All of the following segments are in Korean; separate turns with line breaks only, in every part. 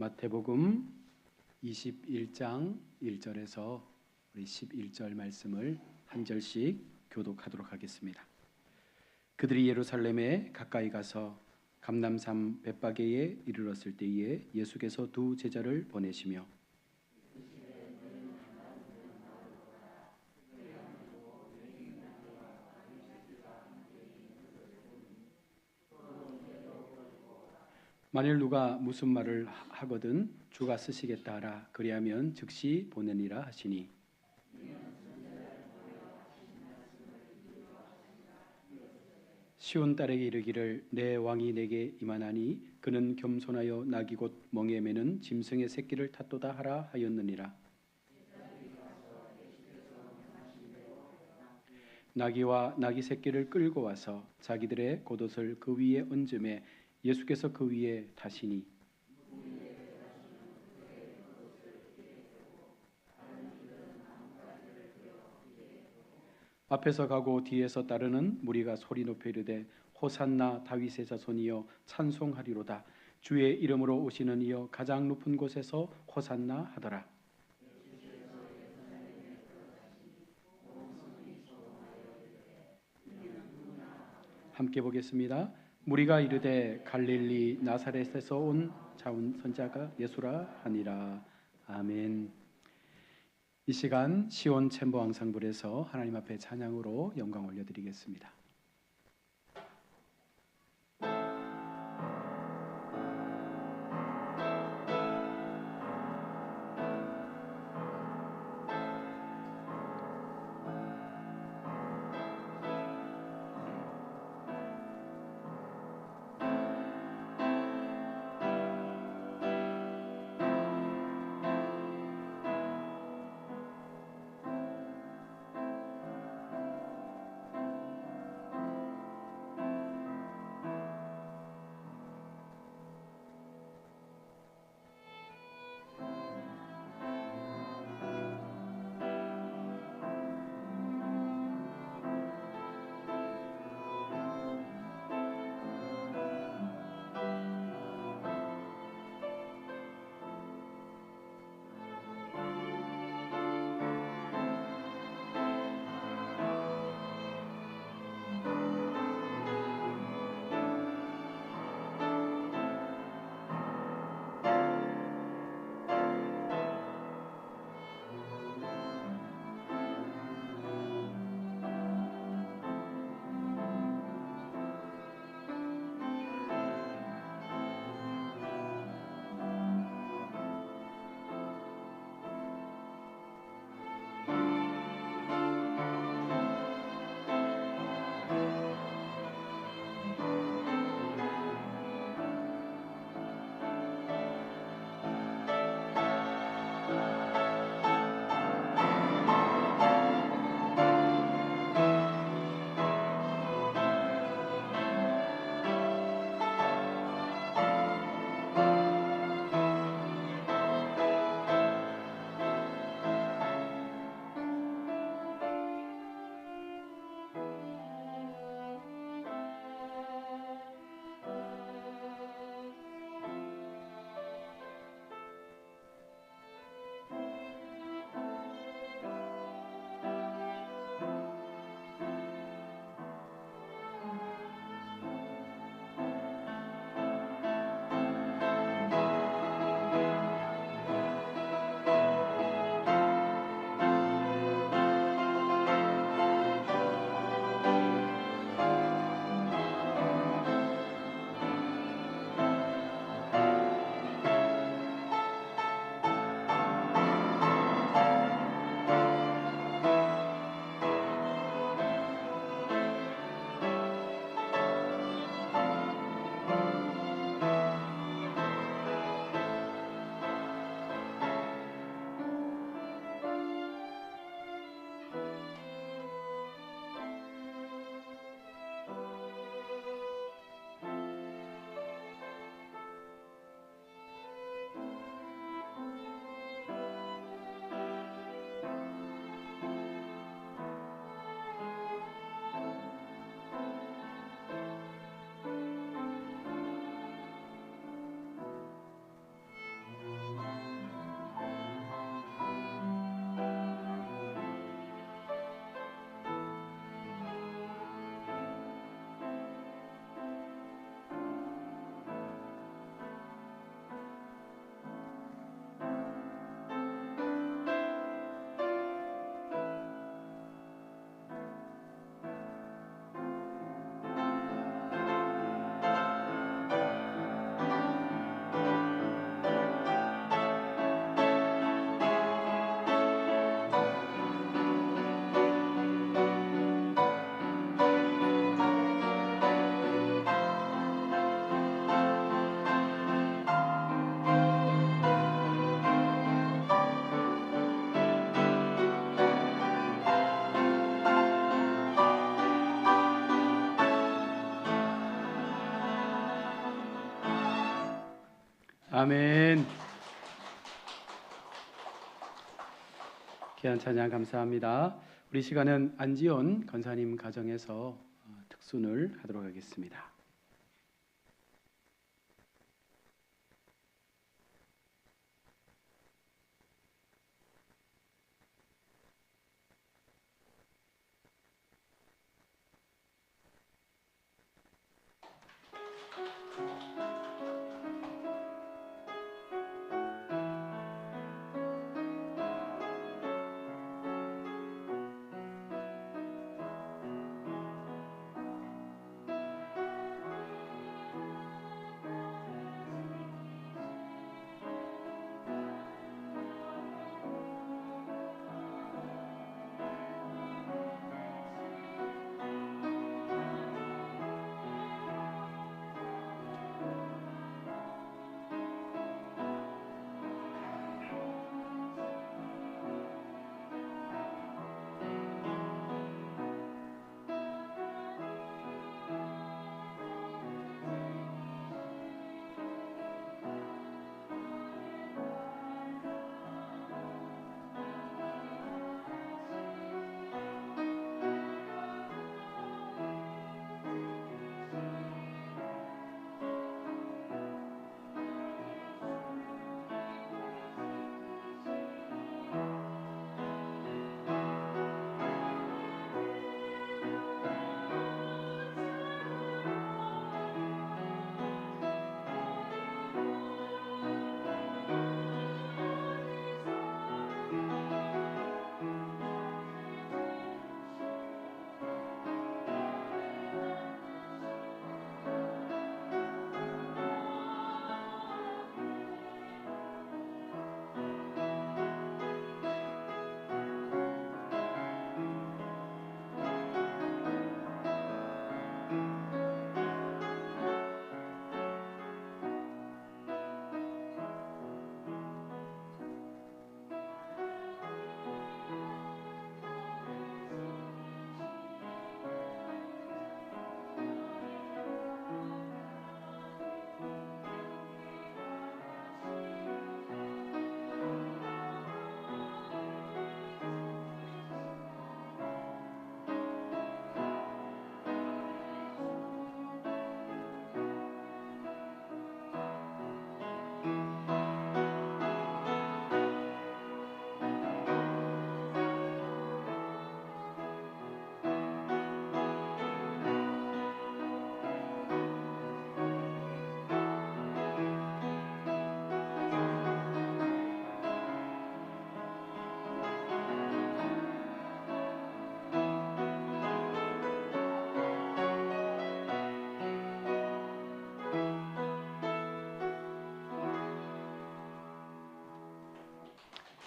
마태복음 21장 1절에서 우리 11절 말씀을 한 절씩 교독하도록 하겠습니다. 그들이 예루살렘에 가까이 가서 감람산 벳바게에 이르렀을 때에 예수께서 두 제자를 보내시며 만일 누가 무슨 말을 하거든 주가 쓰시겠다 하라. 그리하면 즉시 보내니라 하시니 시온 딸에게 이르기를 내 왕이 내게 임하나니 그는 겸손하여 나귀 곧 멍에 매는 짐승의 새끼를 탔도다 하라 하였느니라. 나귀와 나귀 새끼를 끌고 와서 자기들의 겉옷을 그 위에 얹음에 예수께서 그 위에 타시니 앞에서 가고 뒤에서 따르는 무리가 소리 높여 이르되 호산나 다윗의 자손이여 찬송하리로다. 주의 이름으로 오시는 이여 가장 높은 곳에서 호산나 하더라. 함께 보겠습니다. 무리가 이르되 갈릴리 나사렛에서 온 자운 선자가 예수라 하니라. 아멘. 이 시간 시온 챔버 앙상블에서 하나님 앞에 찬양으로 영광 올려드리겠습니다. 아멘. 귀한 찬양 감사합니다. 우리 시간은 안지원 권사님 가정에서 특순을 하도록 하겠습니다.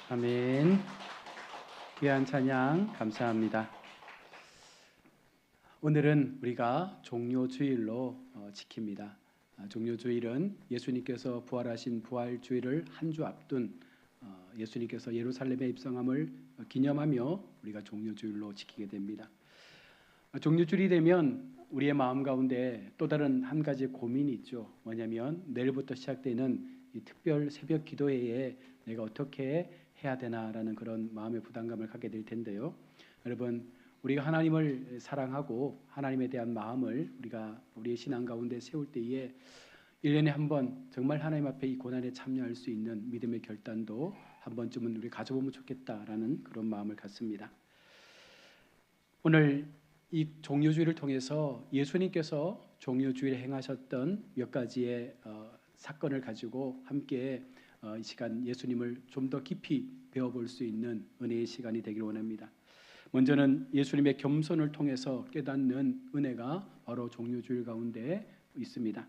아멘. 귀한 찬양 감사합니다. 오늘은 우리가 종료주일로 지킵니다. 종료주일은 예수님께서 부활하신 부활주일을 한 주 앞둔 예수님께서 예루살렘에 입성함을 기념하며 우리가 종료주일로 지키게 됩니다. 종료주일이 되면 우리의 마음 가운데 또 다른 한 가지 고민이 있죠. 뭐냐면 내일부터 시작되는 이 특별 새벽 기도회에 내가 어떻게 해야 되나라는 그런 마음의 부담감을 갖게 될 텐데요. 여러분, 우리가 하나님을 사랑하고 하나님에 대한 마음을 우리가 우리의 신앙 가운데 세울 때에 1년에 한 번 정말 하나님 앞에 이 고난에 참여할 수 있는 믿음의 결단도 한 번쯤은 우리 가져보면 좋겠다라는 그런 마음을 갖습니다. 오늘 이 종료주일을 통해서 예수님께서 종료주일에 행하셨던 몇 가지의 사건을 가지고 함께 이 시간 예수님을 좀 더 깊이 배워볼 수 있는 은혜의 시간이 되기를 원합니다. 먼저는 예수님의 겸손을 통해서 깨닫는 은혜가 바로 종료주일 가운데 있습니다.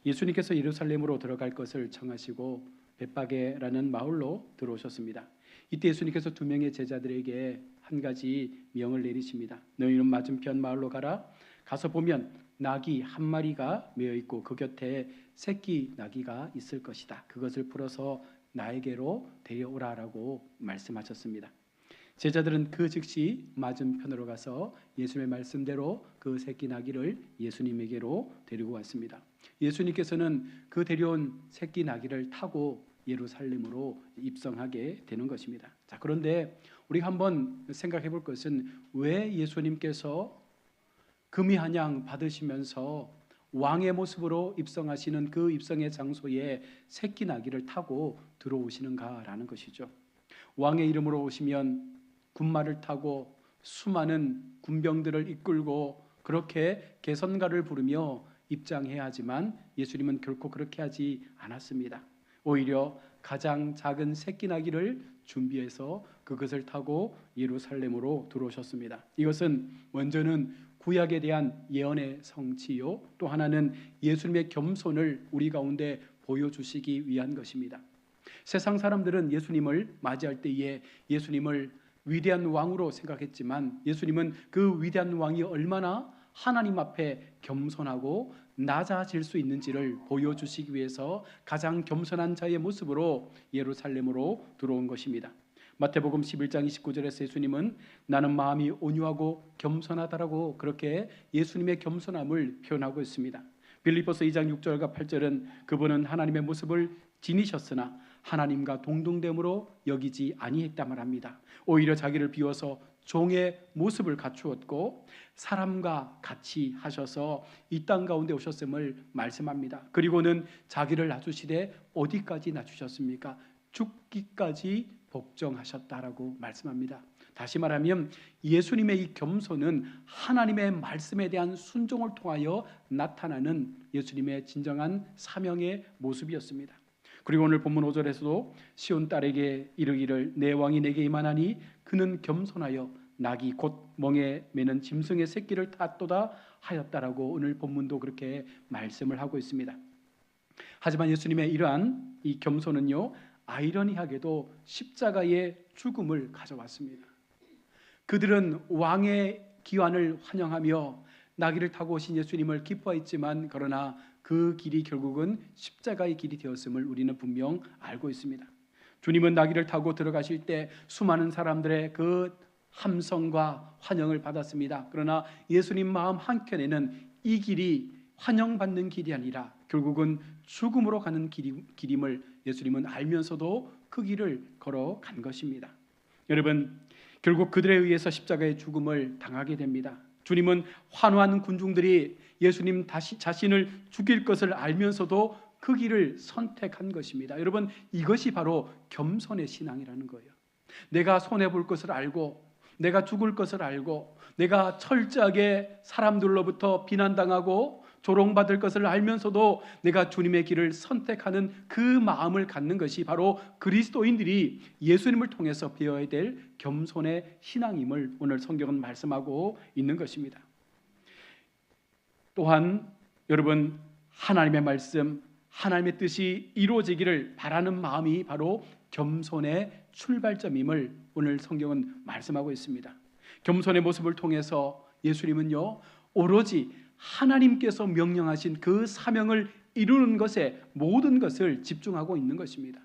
예수님께서 예루살렘으로 들어갈 것을 청하시고 벳바게라는 마을로 들어오셨습니다. 이때 예수님께서 두 명의 제자들에게 한 가지 명을 내리십니다. 너희는 맞은편 마을로 가라. 가서 보면 낙이 한 마리가 메어 있고 그 곁에 새끼 나귀가 있을 것이다. 그것을 풀어서 나에게로 데려오라라고 말씀하셨습니다. 제자들은 그 즉시 맞은편으로 가서 예수님의 말씀대로 그 새끼 나귀를 예수님에게로 데리고 왔습니다. 예수님께서는 그 데려온 새끼 나귀를 타고 예루살렘으로 입성하게 되는 것입니다. 자, 그런데 우리가 한번 생각해 볼 것은 왜 예수님께서 금이 한 양 받으시면서 왕의 모습으로 입성하시는 그 입성의 장소에 새끼 나귀를 타고 들어오시는가라는 것이죠. 왕의 이름으로 오시면 군마를 타고 수많은 군병들을 이끌고 그렇게 개선가를 부르며 입장해야 하지만 예수님은 결코 그렇게 하지 않았습니다. 오히려 가장 작은 새끼 나귀를 준비해서 그것을 타고 예루살렘으로 들어오셨습니다. 이것은 먼저는 구약에 대한 예언의 성취요, 또 하나는 예수님의 겸손을 우리 가운데 보여주시기 위한 것입니다. 세상 사람들은 예수님을 맞이할 때에 예수님을 위대한 왕으로 생각했지만 예수님은 그 위대한 왕이 얼마나 하나님 앞에 겸손하고 낮아질 수 있는지를 보여주시기 위해서 가장 겸손한 자의 모습으로 예루살렘으로 들어온 것입니다. 마태복음 11장 29절에서 예수님은 나는 마음이 온유하고 겸손하다라고 그렇게 예수님의 겸손함을 표현하고 있습니다. 빌립보서 2장 6절과 8절은 그분은 하나님의 모습을 지니셨으나 하나님과 동등됨으로 여기지 아니했다 말합니다. 오히려 자기를 비워서 종의 모습을 갖추었고 사람과 같이 하셔서 이 땅 가운데 오셨음을 말씀합니다. 그리고는 자기를 낮추시되 어디까지 낮추셨습니까? 죽기까지 복종하셨다라고 말씀합니다. 다시 말하면 예수님의 이 겸손은 하나님의 말씀에 대한 순종을 통하여 나타나는 예수님의 진정한 사명의 모습이었습니다. 그리고 오늘 본문 5절에서도 시온 딸에게 이르기를 내 왕이 내게 임하나니 그는 겸손하여 낙이 곧 멍에 매는 짐승의 새끼를 탔도다 하였다라고 오늘 본문도 그렇게 말씀을 하고 있습니다. 하지만 예수님의 이러한 이 겸손은요, 아이러니하게도 십자가의 죽음을 가져왔습니다. 그들은 왕의 기환을 환영하며 나귀를 타고 오신 예수님을 기뻐했지만 그러나 그 길이 결국은 십자가의 길이 되었음을 우리는 분명 알고 있습니다. 주님은 나귀를 타고 들어가실 때 수많은 사람들의 그 함성과 환영을 받았습니다. 그러나 예수님 마음 한켠에는 이 길이 환영받는 길이 아니라 결국은 죽음으로 가는 길임을 예수님은 알면서도 그 길을 걸어간 것입니다. 여러분, 결국 그들에 의해서 십자가의 죽음을 당하게 됩니다. 주님은 환호하는 군중들이 예수님 자신을 죽일 것을 알면서도 그 길을 선택한 것입니다. 여러분, 이것이 바로 겸손의 신앙이라는 거예요. 내가 손해볼 것을 알고 내가 죽을 것을 알고 내가 철저하게 사람들로부터 비난당하고 조롱받을 것을 알면서도 내가 주님의 길을 선택하는 그 마음을 갖는 것이 바로 그리스도인들이 예수님을 통해서 배워야 될 겸손의 신앙임을 오늘 성경은 말씀하고 있는 것입니다. 또한 여러분, 하나님의 말씀, 하나님의 뜻이 이루어지기를 바라는 마음이 바로 겸손의 출발점임을 오늘 성경은 말씀하고 있습니다. 겸손의 모습을 통해서 예수님은요, 오로지 하나님께서 명령하신 그 사명을 이루는 것에 모든 것을 집중하고 있는 것입니다.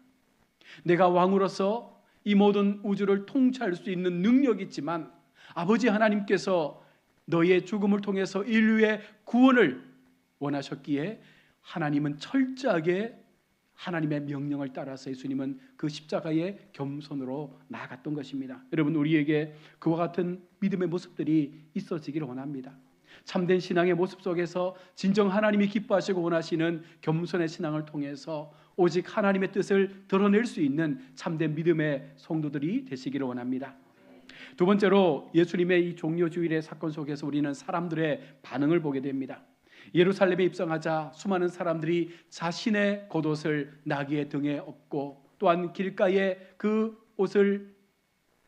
내가 왕으로서 이 모든 우주를 통치할 수 있는 능력이 있지만 아버지 하나님께서 너의 죽음을 통해서 인류의 구원을 원하셨기에 하나님은 철저하게 하나님의 명령을 따라서 예수님은 그 십자가의 겸손으로 나아갔던 것입니다. 여러분, 우리에게 그와 같은 믿음의 모습들이 있어지기를 원합니다. 참된 신앙의 모습 속에서 진정 하나님이 기뻐하시고 원하시는 겸손의 신앙을 통해서 오직 하나님의 뜻을 드러낼 수 있는 참된 믿음의 성도들이 되시기를 원합니다. 두 번째로 예수님의 이 종려주일의 사건 속에서 우리는 사람들의 반응을 보게 됩니다. 예루살렘에 입성하자 수많은 사람들이 자신의 겉옷을 나귀의 등에 엎고 또한 길가에 그 옷을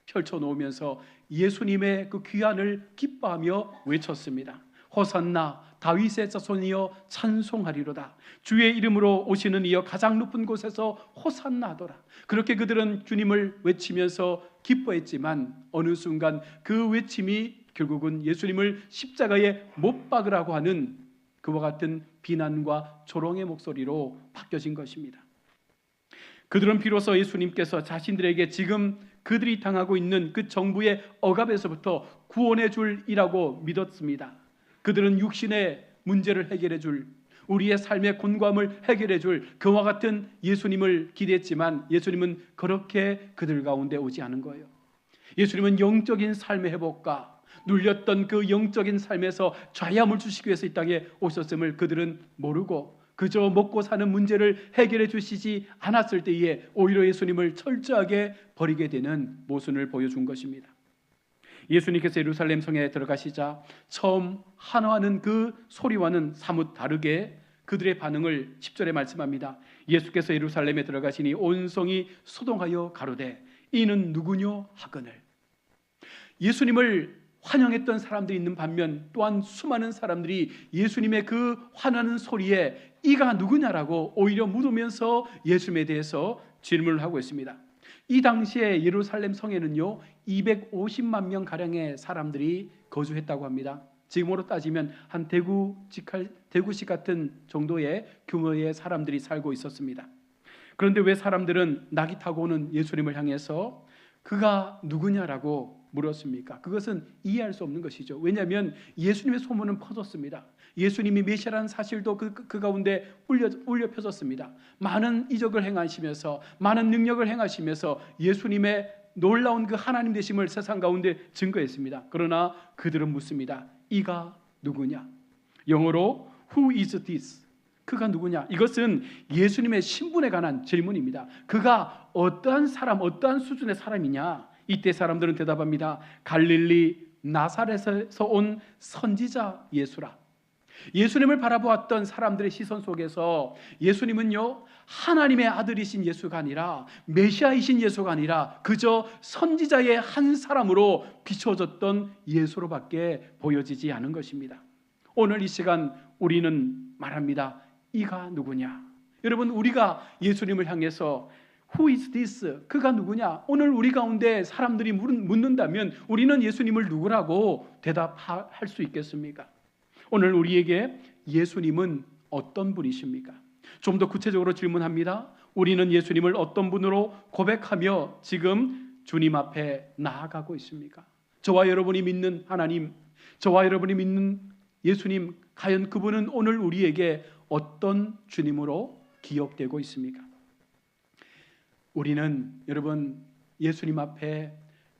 펼쳐놓으면서 예수님의 그 귀환을 기뻐하며 외쳤습니다. 호산나 다윗의 자손이여 찬송하리로다. 주의 이름으로 오시는 이여 가장 높은 곳에서 호산나더라. 그렇게 그들은 주님을 외치면서 기뻐했지만 어느 순간 그 외침이 결국은 예수님을 십자가에 못 박으라고 하는 그와 같은 비난과 조롱의 목소리로 바뀌어진 것입니다. 그들은 비로소 예수님께서 자신들에게 지금 그들이 당하고 있는 그 정부의 억압에서부터 구원해 줄이라고 믿었습니다. 그들은 육신의 문제를 해결해 줄, 우리의 삶의 곤고함을 해결해 줄 그와 같은 예수님을 기대했지만 예수님은 그렇게 그들 가운데 오지 않은 거예요. 예수님은 영적인 삶의 회복과 눌렸던 그 영적인 삶에서 자유함을 주시기 위해서 이 땅에 오셨음을 그들은 모르고 그저 먹고 사는 문제를 해결해 주시지 않았을 때에 오히려 예수님을 철저하게 버리게 되는 모순을 보여준 것입니다. 예수님께서 예루살렘 성에 들어가시자 처음 환호하는 그 소리와는 사뭇 다르게 그들의 반응을 10절에 말씀합니다. 예수께서 예루살렘에 들어가시니 온 성이 소동하여 가로되 이는 누구뇨 하거늘. 예수님을 환영했던 사람들이 있는 반면 또한 수많은 사람들이 예수님의 그 환호하는 소리에 이가 누구냐라고 오히려 물으면서 예수님에 대해서 질문을 하고 있습니다. 이 당시에 예루살렘 성에는요 250만 명 가량의 사람들이 거주했다고 합니다. 지금으로 따지면 한 대구시 같은 정도의 규모의 사람들이 살고 있었습니다. 그런데 왜 사람들은 낙이 타고 오는 예수님을 향해서 그가 누구냐라고 물었습니까? 그것은 이해할 수 없는 것이죠. 왜냐하면 예수님의 소문은 퍼졌습니다. 예수님이 메시아라는 사실도 그 가운데 울려 펴졌습니다. 많은 이적을 행하시면서 많은 능력을 행하시면서 예수님의 놀라운 그 하나님 되심을 세상 가운데 증거했습니다. 그러나 그들은 묻습니다. 이가 누구냐? 영어로 Who is this? 그가 누구냐? 이것은 예수님의 신분에 관한 질문입니다. 그가 어떠한 사람, 어떠한 수준의 사람이냐? 이때 사람들은 대답합니다. 갈릴리 나사렛에서 온 선지자 예수라. 예수님을 바라보았던 사람들의 시선 속에서 예수님은요 하나님의 아들이신 예수가 아니라 메시아이신 예수가 아니라 그저 선지자의 한 사람으로 비춰졌던 예수로밖에 보여지지 않은 것입니다. 오늘 이 시간 우리는 말합니다. 이가 누구냐? 여러분, 우리가 예수님을 향해서 Who is this? 그가 누구냐? 오늘 우리 가운데 사람들이 묻는다면 우리는 예수님을 누구라고 대답할 수 있겠습니까? 오늘 우리에게 예수님은 어떤 분이십니까? 좀 더 구체적으로 질문합니다. 우리는 예수님을 어떤 분으로 고백하며 지금 주님 앞에 나아가고 있습니까? 저와 여러분이 믿는 하나님, 저와 여러분이 믿는 예수님, 과연 그분은 오늘 우리에게 어떤 주님으로 기억되고 있습니까? 우리는 여러분 예수님 앞에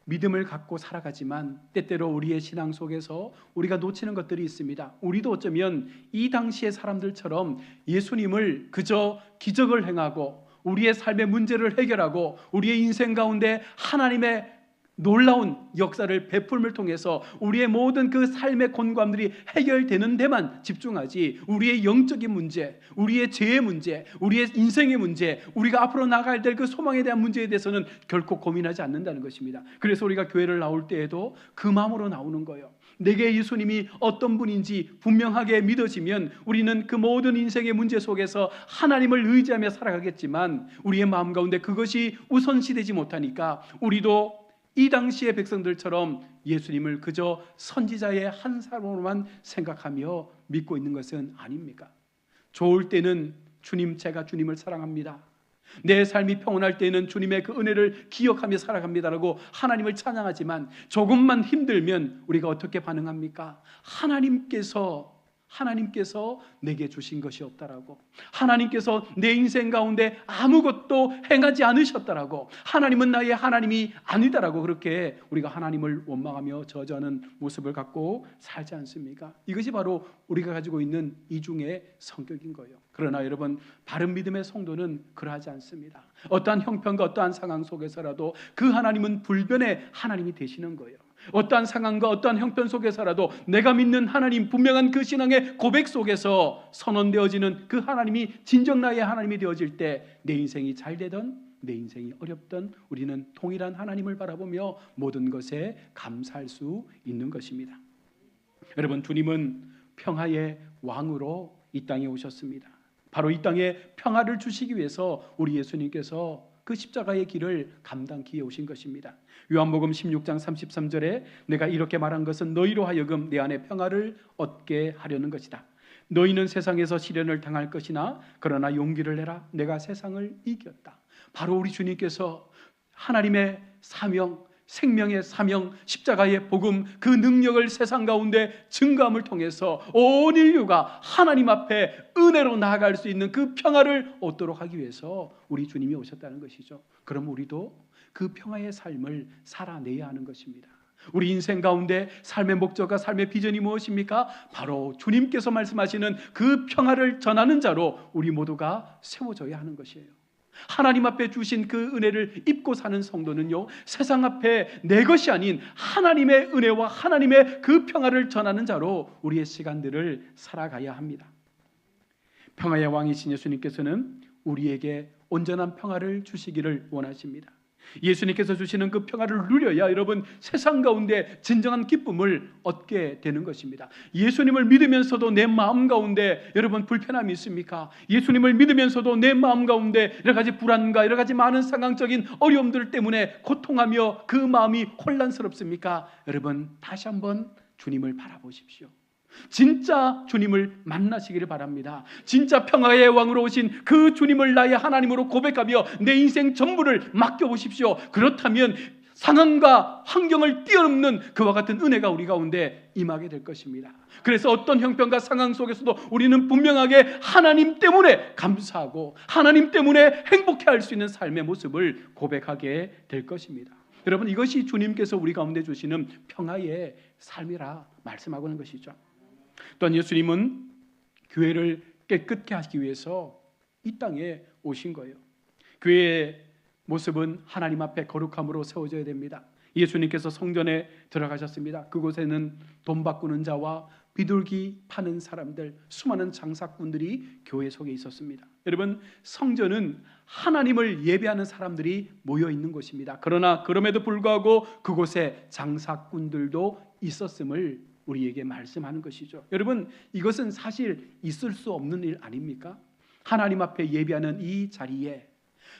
믿음을 갖고 살아가지만 때때로 우리의 신앙 속에서 우리가 놓치는 것들이 있습니다. 우리도 어쩌면 이 당시의 사람들처럼 예수님을 그저 기적을 행하고 우리의 삶의 문제를 해결하고 우리의 인생 가운데 하나님의 놀라운 역사를 베풀음을 통해서 우리의 모든 그 삶의 곤고함들이 해결되는 데만 집중하지 우리의 영적인 문제, 우리의 죄의 문제, 우리의 인생의 문제, 우리가 앞으로 나가야 될 그 소망에 대한 문제에 대해서는 결코 고민하지 않는다는 것입니다. 그래서 우리가 교회를 나올 때에도 그 마음으로 나오는 거예요. 내게 예수님이 어떤 분인지 분명하게 믿어지면 우리는 그 모든 인생의 문제 속에서 하나님을 의지하며 살아가겠지만 우리의 마음 가운데 그것이 우선시되지 못하니까 우리도 이 당시의 백성들처럼 예수님을 그저 선지자의 한 사람으로만 생각하며 믿고 있는 것은 아닙니까? 좋을 때는 주님, 제가 주님을 사랑합니다. 내 삶이 평온할 때는 주님의 그 은혜를 기억하며 살아갑니다라고 하나님을 찬양하지만 조금만 힘들면 우리가 어떻게 반응합니까? 하나님께서 내게 주신 것이 없다라고, 하나님께서 내 인생 가운데 아무것도 행하지 않으셨다라고, 하나님은 나의 하나님이 아니다라고 그렇게 우리가 하나님을 원망하며 저주하는 모습을 갖고 살지 않습니까? 이것이 바로 우리가 가지고 있는 이중의 성격인 거예요. 그러나 여러분, 바른 믿음의 성도는 그러하지 않습니다. 어떠한 형편과 어떠한 상황 속에서라도 그 하나님은 불변의 하나님이 되시는 거예요. 어떠한 상황과 어떠한 형편 속에서라도 내가 믿는 하나님, 분명한 그 신앙의 고백 속에서 선언되어지는 그 하나님이 진정 나의 하나님이 되어질 때 내 인생이 잘 되든 내 인생이 어렵든 우리는 동일한 하나님을 바라보며 모든 것에 감사할 수 있는 것입니다. 여러분, 주님은 평화의 왕으로 이 땅에 오셨습니다. 바로 이 땅에 평화를 주시기 위해서 우리 예수님께서 그 십자가의 길을 감당기에 오신 것입니다. 요한복음 16장 33절에 내가 이렇게 말한 것은 너희로 하여금 내 안에 평화를 얻게 하려는 것이다. 너희는 세상에서 시련을 당할 것이나 그러나 용기를 내라. 내가 세상을 이겼다. 바로 우리 주님께서 하나님의 사명, 생명의 사명, 십자가의 복음, 그 능력을 세상 가운데 증거함을 통해서 온 인류가 하나님 앞에 은혜로 나아갈 수 있는 그 평화를 얻도록 하기 위해서 우리 주님이 오셨다는 것이죠. 그럼 우리도 그 평화의 삶을 살아내야 하는 것입니다. 우리 인생 가운데 삶의 목적과 삶의 비전이 무엇입니까? 바로 주님께서 말씀하시는 그 평화를 전하는 자로 우리 모두가 세워져야 하는 것이에요. 하나님 앞에 주신 그 은혜를 입고 사는 성도는요, 세상 앞에 내 것이 아닌 하나님의 은혜와 하나님의 그 평화를 전하는 자로 우리의 시간들을 살아가야 합니다. 평화의 왕이신 예수님께서는 우리에게 온전한 평화를 주시기를 원하십니다. 예수님께서 주시는 그 평화를 누려야 여러분 세상 가운데 진정한 기쁨을 얻게 되는 것입니다. 예수님을 믿으면서도 내 마음 가운데 여러분 불편함이 있습니까? 예수님을 믿으면서도 내 마음 가운데 여러 가지 불안과 여러 가지 많은 상황적인 어려움들 때문에 고통하며 그 마음이 혼란스럽습니까? 여러분 다시 한번 주님을 바라보십시오. 진짜 주님을 만나시기를 바랍니다. 진짜 평화의 왕으로 오신 그 주님을 나의 하나님으로 고백하며 내 인생 전부를 맡겨보십시오. 그렇다면 상황과 환경을 뛰어넘는 그와 같은 은혜가 우리 가운데 임하게 될 것입니다. 그래서 어떤 형편과 상황 속에서도 우리는 분명하게 하나님 때문에 감사하고 하나님 때문에 행복해할 수 있는 삶의 모습을 고백하게 될 것입니다. 여러분 이것이 주님께서 우리 가운데 주시는 평화의 삶이라 말씀하고 있는 것이죠. 또한 예수님은 교회를 깨끗게 하시기 위해서 이 땅에 오신 거예요. 교회의 모습은 하나님 앞에 거룩함으로 세워져야 됩니다. 예수님께서 성전에 들어가셨습니다. 그곳에는 돈 바꾸는 자와 비둘기 파는 사람들, 수많은 장사꾼들이 교회 속에 있었습니다. 여러분 성전은 하나님을 예배하는 사람들이 모여 있는 곳입니다. 그러나 그럼에도 불구하고 그곳에 장사꾼들도 있었음을 우리에게 말씀하는 것이죠. 여러분 이것은 사실 있을 수 없는 일 아닙니까? 하나님 앞에 예배하는 이 자리에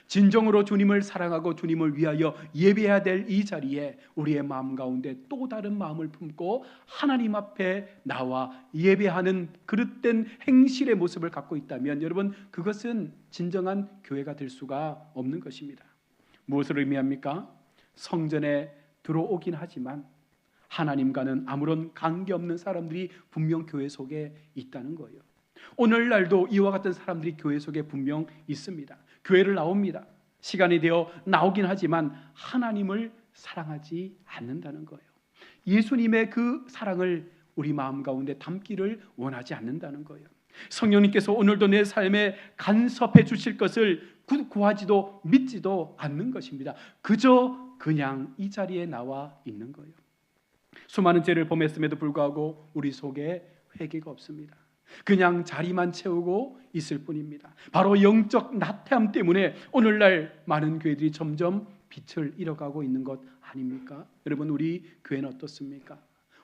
진정으로 주님을 사랑하고 주님을 위하여 예배해야 될 이 자리에 우리의 마음 가운데 또 다른 마음을 품고 하나님 앞에 나와 예배하는 그릇된 행실의 모습을 갖고 있다면 여러분 그것은 진정한 교회가 될 수가 없는 것입니다. 무엇을 의미합니까? 성전에 들어오긴 하지만 하나님과는 아무런 관계없는 사람들이 분명 교회 속에 있다는 거예요. 오늘날도 이와 같은 사람들이 교회 속에 분명 있습니다. 교회를 나옵니다. 시간이 되어 나오긴 하지만 하나님을 사랑하지 않는다는 거예요. 예수님의 그 사랑을 우리 마음 가운데 담기를 원하지 않는다는 거예요. 성령님께서 오늘도 내 삶에 간섭해 주실 것을 구하지도 믿지도 않는 것입니다. 그저 그냥 이 자리에 나와 있는 거예요. 수많은 죄를 범했음에도 불구하고 우리 속에 회개가 없습니다. 그냥 자리만 채우고 있을 뿐입니다. 바로 영적 나태함 때문에 오늘날 많은 교회들이 점점 빛을 잃어가고 있는 것 아닙니까? 여러분 우리 교회는 어떻습니까?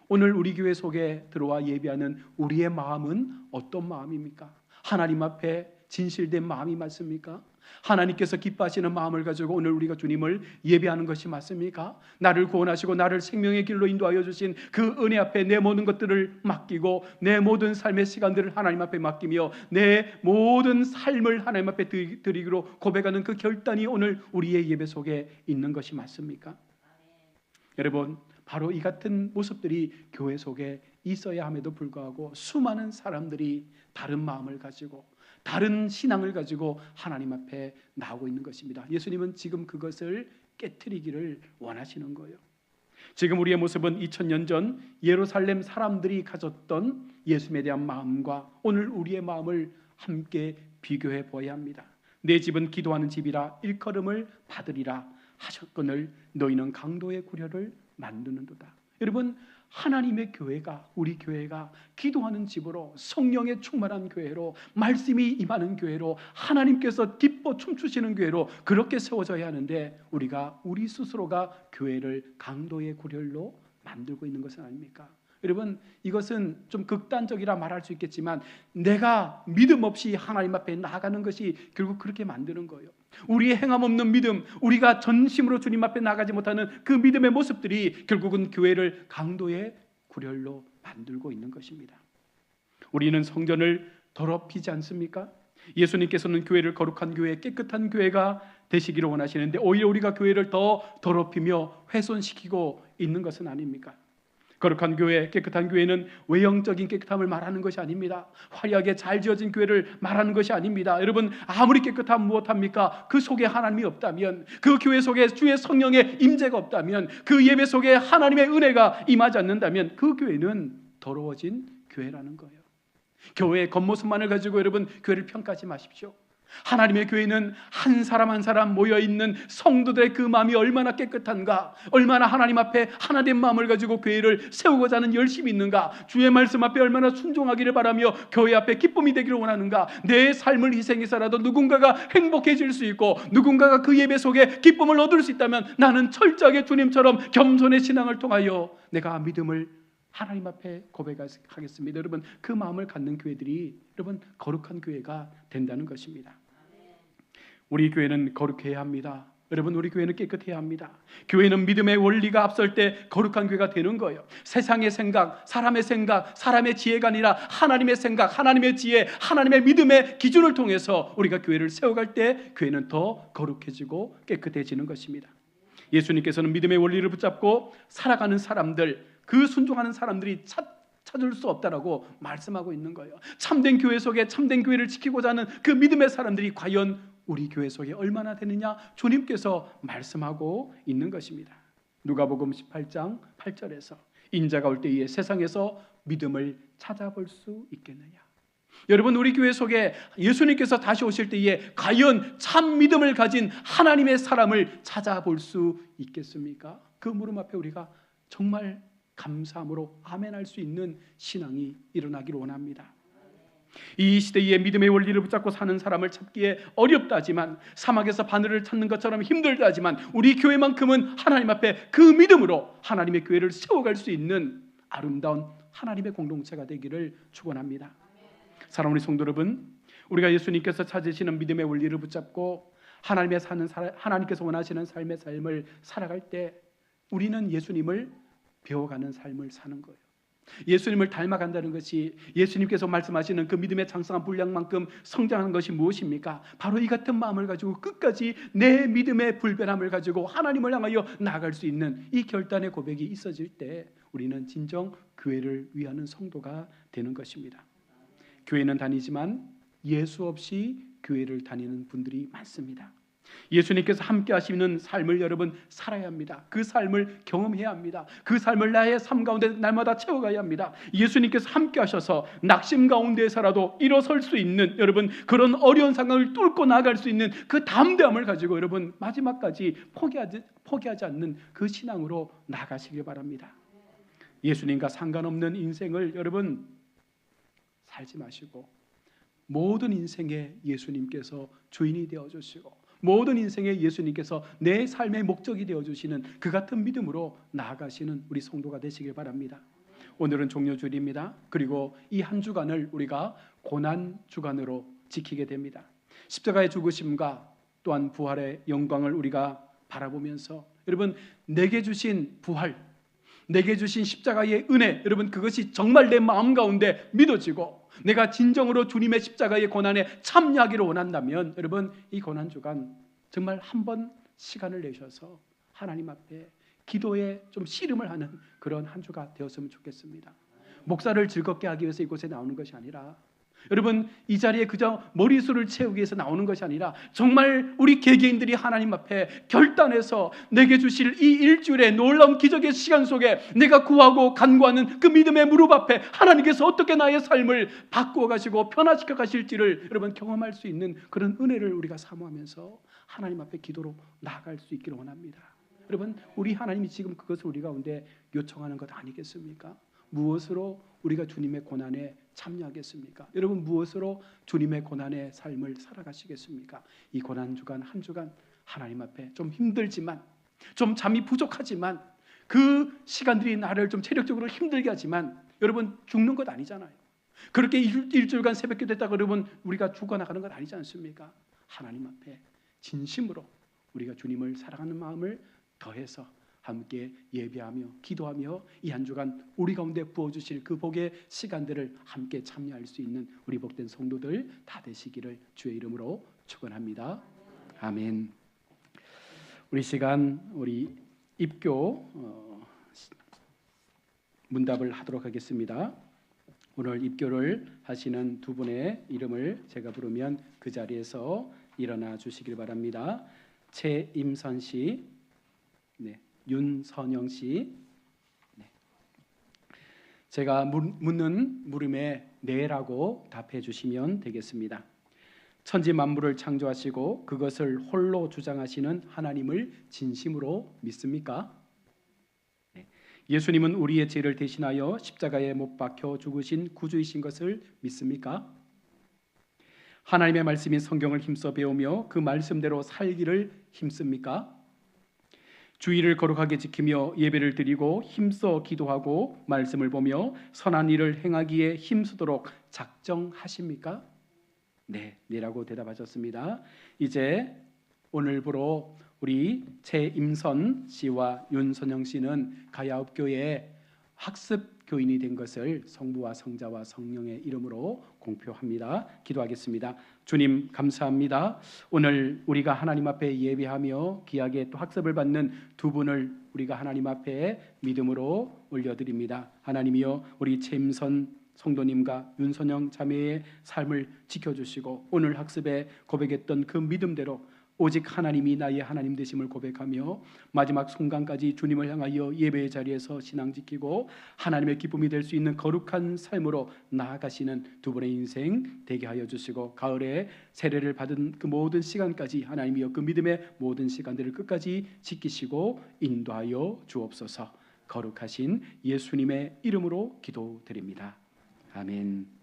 오늘 우리 교회 속에 들어와 예배하는 우리의 마음은 어떤 마음입니까? 하나님 앞에 진실된 마음이 맞습니까? 하나님께서 기뻐하시는 마음을 가지고 오늘 우리가 주님을 예배하는 것이 맞습니까? 나를 구원하시고 나를 생명의 길로 인도하여 주신 그 은혜 앞에 내 모든 것들을 맡기고 내 모든 삶의 시간들을 하나님 앞에 맡기며 내 모든 삶을 하나님 앞에 드리기로 고백하는 그 결단이 오늘 우리의 예배 속에 있는 것이 맞습니까? 여러분 바로 이 같은 모습들이 교회 속에 있어야 함에도 불구하고 수많은 사람들이 다른 마음을 가지고 다른 신앙을 가지고 하나님 앞에 나오고 있는 것입니다. 예수님은 지금 그것을 깨트리기를 원하시는 거예요. 지금 우리의 모습은 2000년 전 예루살렘 사람들이 가졌던 예수님에 대한 마음과 오늘 우리의 마음을 함께 비교해 보아야 합니다. 내 집은 기도하는 집이라 일컬음을 받으리라 하셨거늘 너희는 강도의 구려를 만드는도다. 여러분 하나님의 교회가 우리 교회가 기도하는 집으로 성령의 충만한 교회로 말씀이 임하는 교회로 하나님께서 기뻐 춤추시는 교회로 그렇게 세워져야 하는데 우리가 우리 스스로가 교회를 강도의 구렬로 만들고 있는 것은 아닙니까? 여러분 이것은 좀 극단적이라 말할 수 있겠지만 내가 믿음 없이 하나님 앞에 나아가는 것이 결국 그렇게 만드는 거예요. 우리의 행함 없는 믿음, 우리가 전심으로 주님 앞에 나가지 못하는 그 믿음의 모습들이 결국은 교회를 강도의 구렬로 만들고 있는 것입니다. 우리는 성전을 더럽히지 않습니까? 예수님께서는 교회를 거룩한 교회, 깨끗한 교회가 되시기를 원하시는데 오히려 우리가 교회를 더 더럽히며 훼손시키고 있는 것은 아닙니까? 거룩한 교회, 깨끗한 교회는 외형적인 깨끗함을 말하는 것이 아닙니다. 화려하게 잘 지어진 교회를 말하는 것이 아닙니다. 여러분, 아무리 깨끗하면 무엇합니까? 그 속에 하나님이 없다면, 그 교회 속에 주의 성령의 임재가 없다면, 그 예배 속에 하나님의 은혜가 임하지 않는다면 그 교회는 더러워진 교회라는 거예요. 교회의 겉모습만을 가지고 여러분 교회를 평가하지 마십시오. 하나님의 교회는 한 사람 한 사람 모여있는 성도들의 그 마음이 얼마나 깨끗한가, 얼마나 하나님 앞에 하나 된 마음을 가지고 교회를 세우고자 하는 열심이 있는가, 주의 말씀 앞에 얼마나 순종하기를 바라며 교회 앞에 기쁨이 되기를 원하는가, 내 삶을 희생해서라도 누군가가 행복해질 수 있고 누군가가 그 예배 속에 기쁨을 얻을 수 있다면 나는 철저하게 주님처럼 겸손의 신앙을 통하여 내가 믿음을 하나님 앞에 고백하겠습니다. 여러분, 그 마음을 갖는 교회들이 여러분 거룩한 교회가 된다는 것입니다. 우리 교회는 거룩해야 합니다. 여러분, 우리 교회는 깨끗해야 합니다. 교회는 믿음의 원리가 앞설 때 거룩한 교회가 되는 거예요. 세상의 생각, 사람의 지혜가 아니라 하나님의 생각, 하나님의 지혜, 하나님의 믿음의 기준을 통해서 우리가 교회를 세워갈 때 교회는 더 거룩해지고 깨끗해지는 것입니다. 예수님께서는 믿음의 원리를 붙잡고 살아가는 사람들, 그 순종하는 사람들이 찾을 수 없다라고 말씀하고 있는 거예요. 참된 교회 속에 참된 교회를 지키고자 하는 그 믿음의 사람들이 과연 우리 교회 속에 얼마나 되느냐, 주님께서 말씀하고 있는 것입니다. 누가복음 18장 8절에서 인자가 올 때에 세상에서 믿음을 찾아볼 수 있겠느냐. 여러분, 우리 교회 속에 예수님께서 다시 오실 때에 과연 참 믿음을 가진 하나님의 사람을 찾아볼 수 있겠습니까? 그 물음 앞에 우리가 정말 감사함으로 아멘할 수 있는 신앙이 일어나기를 원합니다. 이 시대에 믿음의 원리를 붙잡고 사는 사람을 찾기에 어렵다지만, 사막에서 바늘을 찾는 것처럼 힘들다지만 우리 교회만큼은 하나님 앞에 그 믿음으로 하나님의 교회를 세워갈 수 있는 아름다운 하나님의 공동체가 되기를 축원합니다. 사랑하는 우리 성도 여러분, 우리가 예수님께서 찾으시는 믿음의 원리를 붙잡고 하나님께서 원하시는 삶의 삶을 살아갈 때 우리는 예수님을 배워가는 삶을 사는 거예요. 예수님을 닮아간다는 것이, 예수님께서 말씀하시는 그 믿음의 장성한 분량만큼 성장하는 것이 무엇입니까? 바로 이 같은 마음을 가지고 끝까지 내 믿음의 불변함을 가지고 하나님을 향하여 나아갈 수 있는 이 결단의 고백이 있어질 때 우리는 진정 교회를 위하는 성도가 되는 것입니다. 교회는 다니지만 예수 없이 교회를 다니는 분들이 많습니다. 예수님께서 함께 하시는 삶을 여러분 살아야 합니다. 그 삶을 경험해야 합니다. 그 삶을 나의 삶 가운데 날마다 채워가야 합니다. 예수님께서 함께 하셔서 낙심 가운데에서라도 일어설 수 있는, 여러분 그런 어려운 상황을 뚫고 나아갈 수 있는 그 담대함을 가지고 여러분 마지막까지 포기하지 않는 그 신앙으로 나아가시길 바랍니다. 예수님과 상관없는 인생을 여러분 살지 마시고 모든 인생에 예수님께서 주인이 되어주시고 모든 인생에 예수님께서 내 삶의 목적이 되어주시는 그 같은 믿음으로 나아가시는 우리 성도가 되시길 바랍니다. 오늘은 종료주일입니다. 그리고 이 한 주간을 우리가 고난주간으로 지키게 됩니다. 십자가의 죽으심과 또한 부활의 영광을 우리가 바라보면서 여러분 내게 주신 부활, 내게 주신 십자가의 은혜, 여러분 그것이 정말 내 마음 가운데 믿어지고 내가 진정으로 주님의 십자가의 고난에 참여하기를 원한다면 여러분 이 고난주간 정말 한번 시간을 내셔서 하나님 앞에 기도에 좀 씨름을 하는 그런 한 주가 되었으면 좋겠습니다. 목사를 즐겁게 하기 위해서 이곳에 나오는 것이 아니라, 여러분 이 자리에 그저 머리수를 채우기 위해서 나오는 것이 아니라 정말 우리 개개인들이 하나님 앞에 결단해서 내게 주실 이 일주일의 놀라운 기적의 시간 속에 내가 구하고 간구하는 그 믿음의 무릎 앞에 하나님께서 어떻게 나의 삶을 바꾸어 가시고 변화시켜 가실지를 여러분 경험할 수 있는 그런 은혜를 우리가 사모하면서 하나님 앞에 기도로 나아갈 수 있기를 원합니다. 여러분 우리 하나님이 지금 그것을 우리 가운데 요청하는 것 아니겠습니까? 무엇으로 우리가 주님의 고난에 참여하겠습니까? 여러분 무엇으로 주님의 고난의 삶을 살아가시겠습니까? 이 고난주간 한 주간 하나님 앞에 좀 힘들지만, 좀 잠이 부족하지만, 그 시간들이 나를 좀 체력적으로 힘들게 하지만 여러분 죽는 것 아니잖아요. 그렇게 일주일간 새벽기도 했다고 여러분 우리가 죽어나가는 것 아니지 않습니까? 하나님 앞에 진심으로 우리가 주님을 사랑하는 마음을 더해서 함께 예배하며 기도하며 이 한 주간 우리 가운데 부어주실 그 복의 시간들을 함께 참여할 수 있는 우리 복된 성도들 다 되시기를 주의 이름으로 축원합니다. 아멘. 우리 시간 우리 입교 문답을 하도록 하겠습니다. 오늘 입교를 하시는 두 분의 이름을 제가 부르면 그 자리에서 일어나 주시길 바랍니다. 최임선 씨, 네, 윤선영 씨. 네. 제가 묻는 물음에 네라고 답해 주시면 되겠습니다. 천지 만물을 창조하시고 그것을 홀로 주장하시는 하나님을 진심으로 믿습니까? 네. 예수님은 우리의 죄를 대신하여 십자가에 못 박혀 죽으신 구주이신 것을 믿습니까? 하나님의 말씀인 성경을 힘써 배우며 그 말씀대로 살기를 힘씁니까? 주의를 거룩하게 지키며 예배를 드리고 힘써 기도하고 말씀을 보며 선한 일을 행하기에 힘쓰도록 작정하십니까? 네, 네라고 대답하셨습니다. 이제 오늘부로 우리 최임선 씨와 윤선영 씨는 가야읍교회 학습 교인이 된 것을 성부와 성자와 성령의 이름으로 공표합니다. 기도하겠습니다. 주님 감사합니다. 오늘 우리가 하나님 앞에 예배하며 귀하게 또 학습을 받는 두 분을 우리가 하나님 앞에 믿음으로 올려드립니다. 하나님이여, 우리 최임선 성도님과 윤선영 자매의 삶을 지켜주시고 오늘 학습에 고백했던 그 믿음대로 오직 하나님이 나의 하나님 되심을 고백하며 마지막 순간까지 주님을 향하여 예배의 자리에서 신앙 지키고 하나님의 기쁨이 될 수 있는 거룩한 삶으로 나아가시는 두 분의 인생 되게 하여 주시고 가을에 세례를 받은 그 모든 시간까지 하나님이여 그 믿음의 모든 시간들을 끝까지 지키시고 인도하여 주옵소서. 거룩하신 예수님의 이름으로 기도드립니다. 아멘.